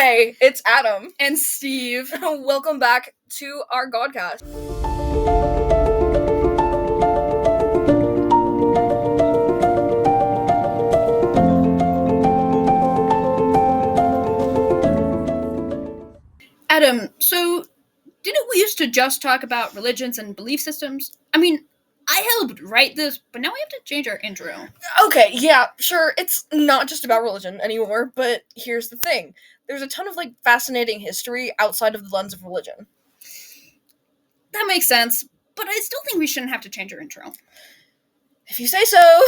Hey, it's Adam. And Steve. Welcome back to our Godcast. Adam, so didn't we used to just talk about religions and belief systems? I mean, I helped write this, but now we have to change our intro. Okay, yeah, sure, it's not just about religion anymore, but here's the thing. There's a ton of, fascinating history outside of the lens of religion. That makes sense, but I still think we shouldn't have to change our intro. If you say so.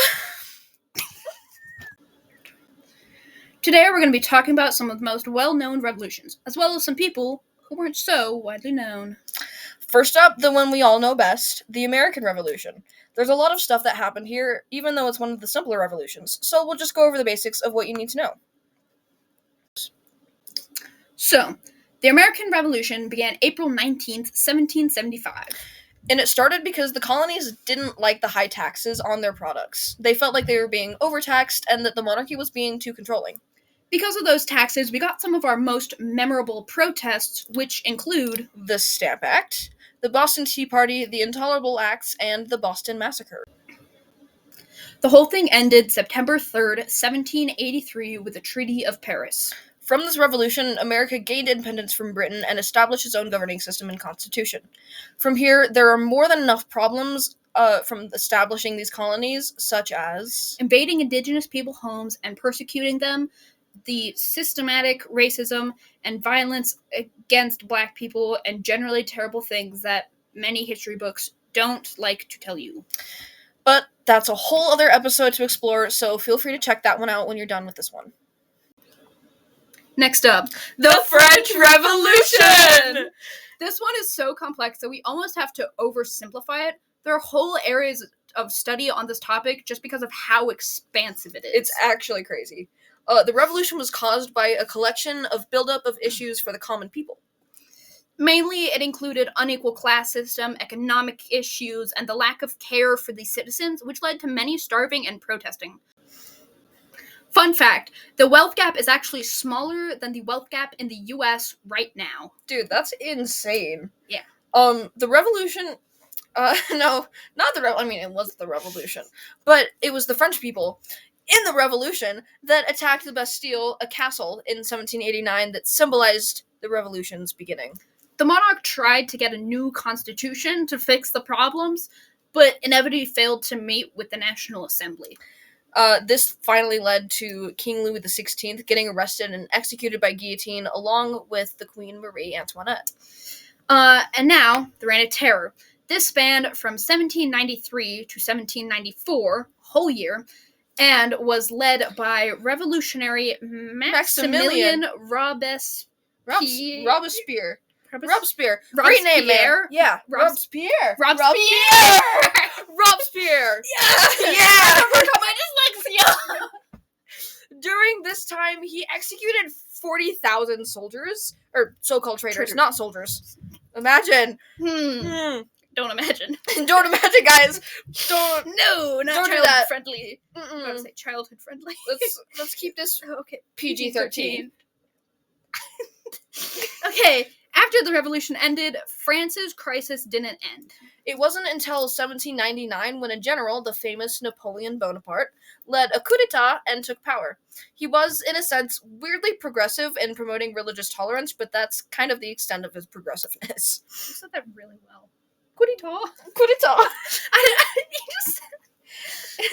Today we're going to be talking about some of the most well-known revolutions, as well as some people who weren't so widely known. First up, the one we all know best, the American Revolution. There's a lot of stuff that happened here, even though it's one of the simpler revolutions, so we'll just go over the basics of what you need to know. So, the American Revolution began April 19th, 1775. And it started because the colonies didn't like the high taxes on their products. They felt like they were being overtaxed and that the monarchy was being too controlling. Because of those taxes, we got some of our most memorable protests, which include the Stamp Act, the Boston Tea Party, the Intolerable Acts, and the Boston Massacre. The whole thing ended September 3rd, 1783, with the Treaty of Paris. From this revolution, America gained independence from Britain and established its own governing system and constitution. From here, there are more than enough problems from establishing these colonies, such as invading indigenous people homes and persecuting them, the systematic racism and violence against black people, and generally terrible things that many history books don't like to tell you. But that's a whole other episode to explore, so feel free to check that one out when you're done with this one. Next up, the French Revolution! This one is so complex that we almost have to oversimplify it. There are whole areas of study on this topic just because of how expansive it is. It's actually crazy. The revolution was caused by a collection of buildup of issues for the common people. Mainly, it included unequal class system, economic issues, and the lack of care for the citizens, which led to many starving and protesting. Fun fact, the wealth gap is actually smaller than the wealth gap in the U.S. right now. Dude, that's insane. Yeah. The revolution... no, not the revolution. I mean, it was the revolution. But it was the French people in the revolution that attacked the Bastille, a castle, in 1789 that symbolized the revolution's beginning. The monarch tried to get a new constitution to fix the problems, but inevitably failed to meet with the National Assembly. This finally led to King Louis XVI getting arrested and executed by guillotine along with the Queen Marie Antoinette. And now, the Reign of Terror. This spanned from 1793 to 1794, whole year, and was led by revolutionary Maximilien Robespierre. Robespierre. Great name, man. Yeah. Robespierre. Robespierre. Yeah. Overcome my dyslexia. During this time, he executed 40,000 soldiers, or so-called traitors, not soldiers. Imagine. Don't imagine. Don't imagine, guys. Don't. No, not child friendly. I was going to say childhood friendly. Let's keep this okay. PG-13. Okay. After the revolution ended, France's crisis didn't end. It wasn't until 1799 when a general, the famous Napoleon Bonaparte, led a coup d'etat and took power. He was, in a sense, weirdly progressive in promoting religious tolerance, but that's kind of the extent of his progressiveness. You said that really well. Coup d'etat. Coup d'etat.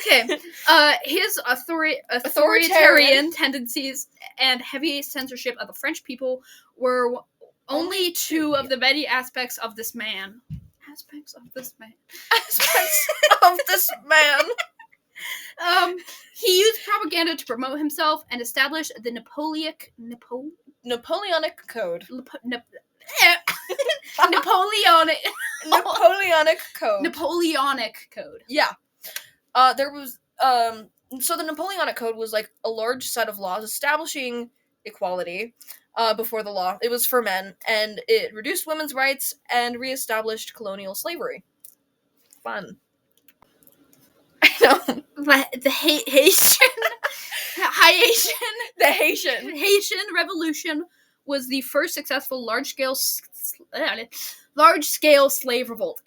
Okay. His authoritarian tendencies and heavy censorship of the French people were only two of the many aspects of this man. He used propaganda to promote himself and established the Napoleonic Code. Napoleonic Code. Yeah. There was so the Napoleonic Code was like a large set of laws establishing equality before the law. It was for men, and it reduced women's rights and reestablished colonial slavery. Fun. I know. The Haitian Revolution was the first successful large-scale slave revolt.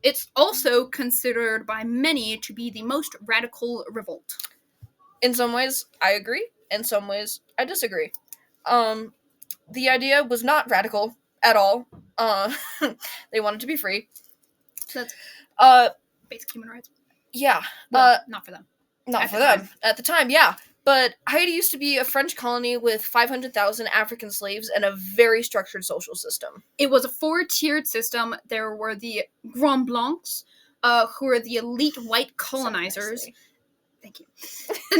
It's also considered by many to be the most radical revolt. In some ways, I agree. In some ways, I disagree. The idea was not radical at all. They wanted to be free. So that's Uh, basic human rights. yeah. Well, not for them. Not At for the them. time. At the time, yeah. But Haiti used to be a French colony with 500,000 African slaves and a very structured social system. It was a 4-tiered system. There were the Grands Blancs, who were the elite white colonizers. Thank you. The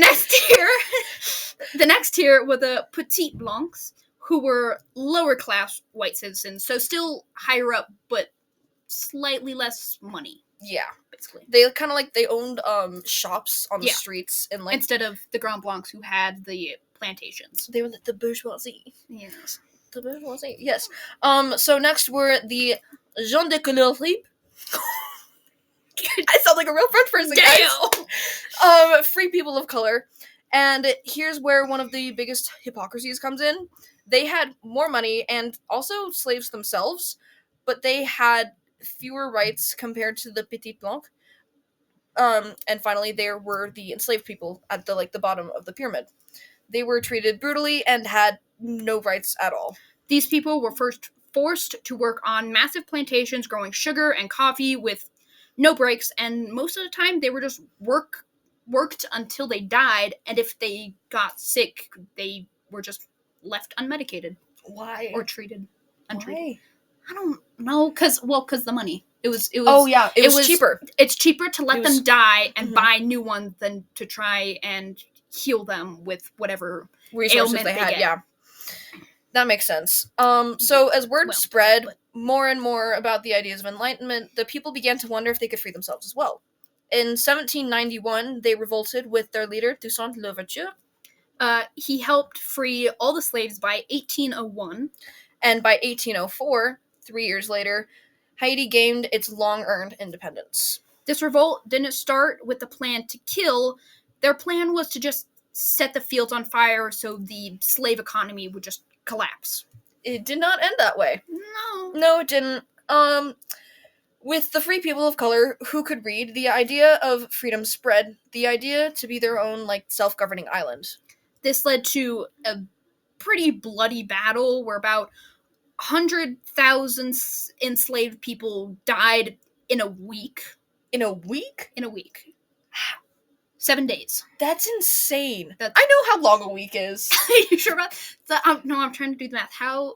next tier were the Petit Blancs, who were lower class white citizens, so still higher up, but slightly less money. Yeah. Basically. They kind of like, they owned shops on the streets and like... Instead of the Grands Blancs who had the plantations. They were the bourgeoisie. Yes. The bourgeoisie, yes. So next were the gens de couleur libre. I sound like a real French person, guys. Free people of color. And here's where one of the biggest hypocrisies comes in. They had more money and also slaves themselves, but they had fewer rights compared to the Petit Blanc. And finally, there were the enslaved people at the bottom of the pyramid. They were treated brutally and had no rights at all. These people were first forced to work on massive plantations growing sugar and coffee with no breaks, and most of the time they were just worked until they died, and if they got sick, they were just left unmedicated. Why? Or treated untreated. Why? I don't know, cause the money. It was oh yeah, it was cheaper. It's cheaper to let them die and buy new ones than to try and heal them with whatever resources they had. Yeah, that makes sense. So as word spread more and more about the ideas of enlightenment, the people began to wonder if they could free themselves as well. In 1791, they revolted with their leader Toussaint Louverture. He helped free all the slaves by 1801, and by 1804, 3 years later, Haiti gained its long-earned independence. This revolt didn't start with the plan to kill. Their plan was to just set the fields on fire so the slave economy would just collapse. It did not end that way. No, it didn't. With the free people of color who could read, the idea of freedom spread, the idea to be their own, self-governing island. This led to a pretty bloody battle where about 100,000 enslaved people died in a week. In a week? In a week. 7 days. That's insane. I know how long a week is. Are you sure about that? No, I'm trying to do the math. How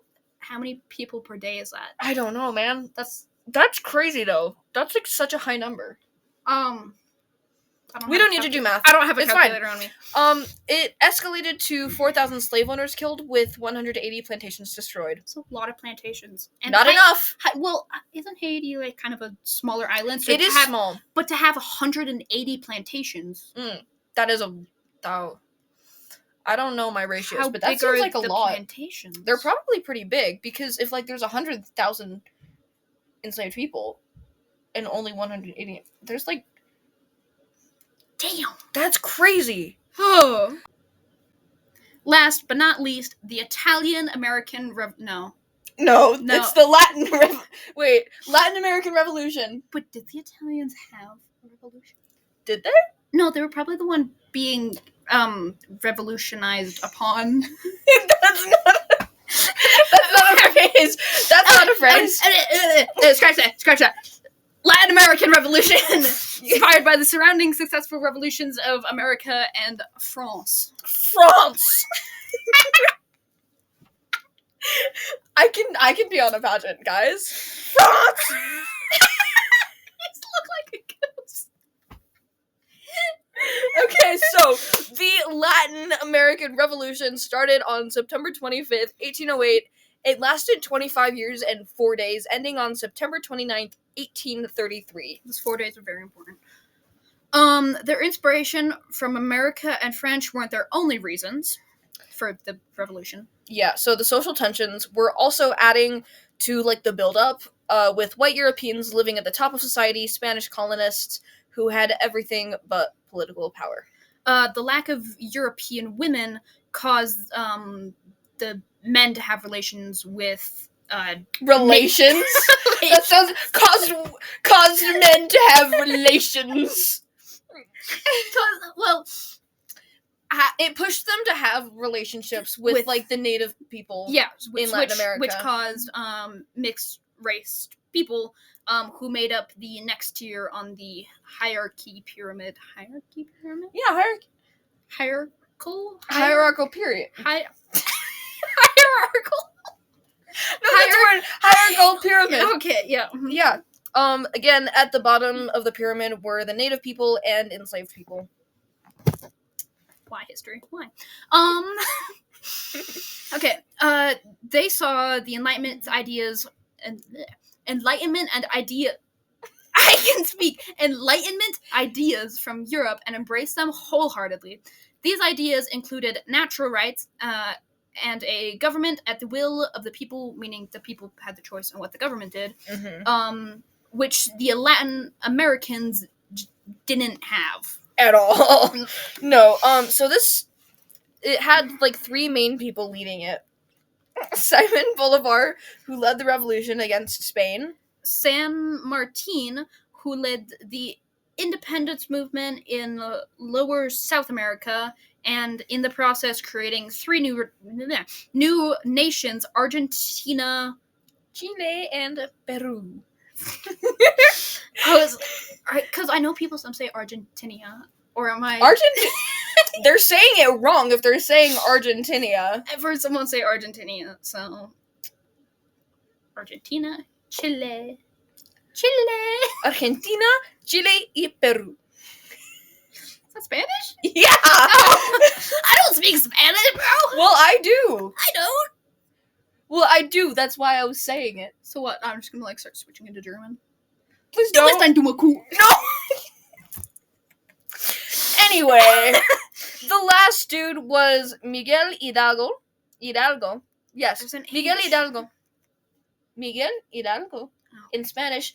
many people per day is that? I don't know, man. That's crazy, though. That's such a high number. We don't need to do math. I don't have a calculator on me. It escalated to 4,000 slave owners killed with 180 plantations destroyed. That's a lot of plantations. And not enough. Well, isn't Haiti kind of a smaller island? So it is small. But to have 180 plantations. That is I don't know my ratios, but that seems like a lot. Plantations? They're probably pretty big because if there's 100,000 enslaved people and only 180, there's damn, that's crazy. Oh. Last but not least, the Italian-American No, it's the Latin American Revolution. But did the Italians have a revolution? Did they? No, they were probably the one being revolutionized upon. That's not a phrase. That's not a phrase. Scratch that. Latin American Revolution, inspired by the surrounding successful revolutions of America and France. I can be on a pageant, guys. France. You look like a ghost. Okay, so the Latin American Revolution started on September 25th, 1808. It lasted 25 years and 4 days, ending on September 29th, 1833. Those 4 days are very important. Their inspiration from America and French weren't their only reasons for the revolution. Yeah, so the social tensions were also adding to the build-up, with white Europeans living at the top of society, Spanish colonists who had everything but political power. The lack of European women caused the men to have relations with Relations? That sounds caused men to have relations. Well, it pushed them to have relationships with like the native people. Yeah, in Latin America, which caused mixed race people who made up the next tier on the hierarchy pyramid. Hierarchy pyramid? Yeah, hierarchical period. Hierarchical. No, that's the word. Hierarchical pyramid. Okay, yeah. Yeah. Again, at the bottom of the pyramid were the native people and enslaved people. Why history? Why? Okay. They saw the Enlightenment ideas and Enlightenment ideas from Europe and embraced them wholeheartedly. These ideas included natural rights and a government at the will of the people, meaning the people had the choice on what the government did, which the Latin Americans didn't have. At all. No. So it had like three main people leading it. Simon Bolivar, who led the revolution against Spain. San Martin, who led the independence movement in lower South America, and in the process creating three new nations, Argentina, Chile, and Peru. Because I know people some say Argentina, or am I... They're saying it wrong if they're saying Argentina. I've heard someone say Argentina, so... Argentina, Chile... Argentina, Chile, y Peru. Is that Spanish? Yeah! Oh, I don't speak Spanish, bro! Well, I do! I don't! Well, I do, that's why I was saying it. So what, I'm just gonna, start switching into German? Please don't! No! Anyway, the last dude was Miguel Hidalgo. Yes, Miguel Hidalgo. Miguel Hidalgo. In Spanish.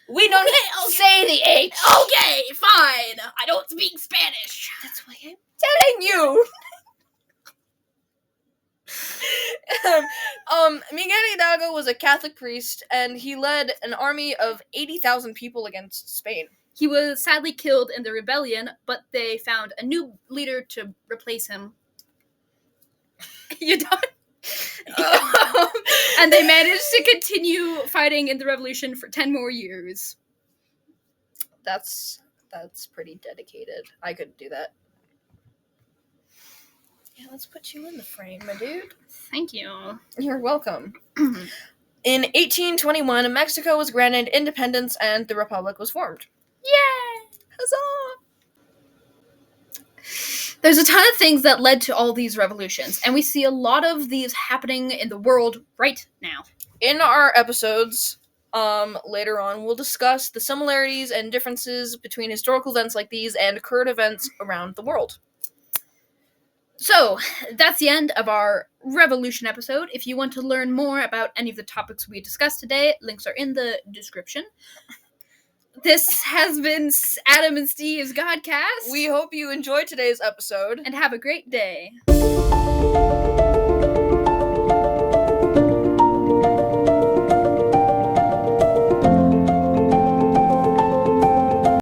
We don't say the H. Okay, fine. I don't speak Spanish. That's why I'm telling you. Miguel Hidalgo was a Catholic priest, and he led an army of 80,000 people against Spain. He was sadly killed in the rebellion, but they found a new leader to replace him. You done? And they managed to continue fighting in the revolution for 10 more years. That's pretty dedicated. I couldn't do that. Yeah, let's put you in the frame, my dude. Thank you. You're welcome. In 1821, Mexico was granted independence and the Republic was formed. Yay! Huzzah! There's a ton of things that led to all these revolutions, and we see a lot of these happening in the world right now. In our episodes, later on, we'll discuss the similarities and differences between historical events like these and current events around the world. So, that's the end of our revolution episode. If you want to learn more about any of the topics we discussed today, links are in the description. This has been Adam and Steve's Godcast. We hope you enjoyed today's episode. And have a great day.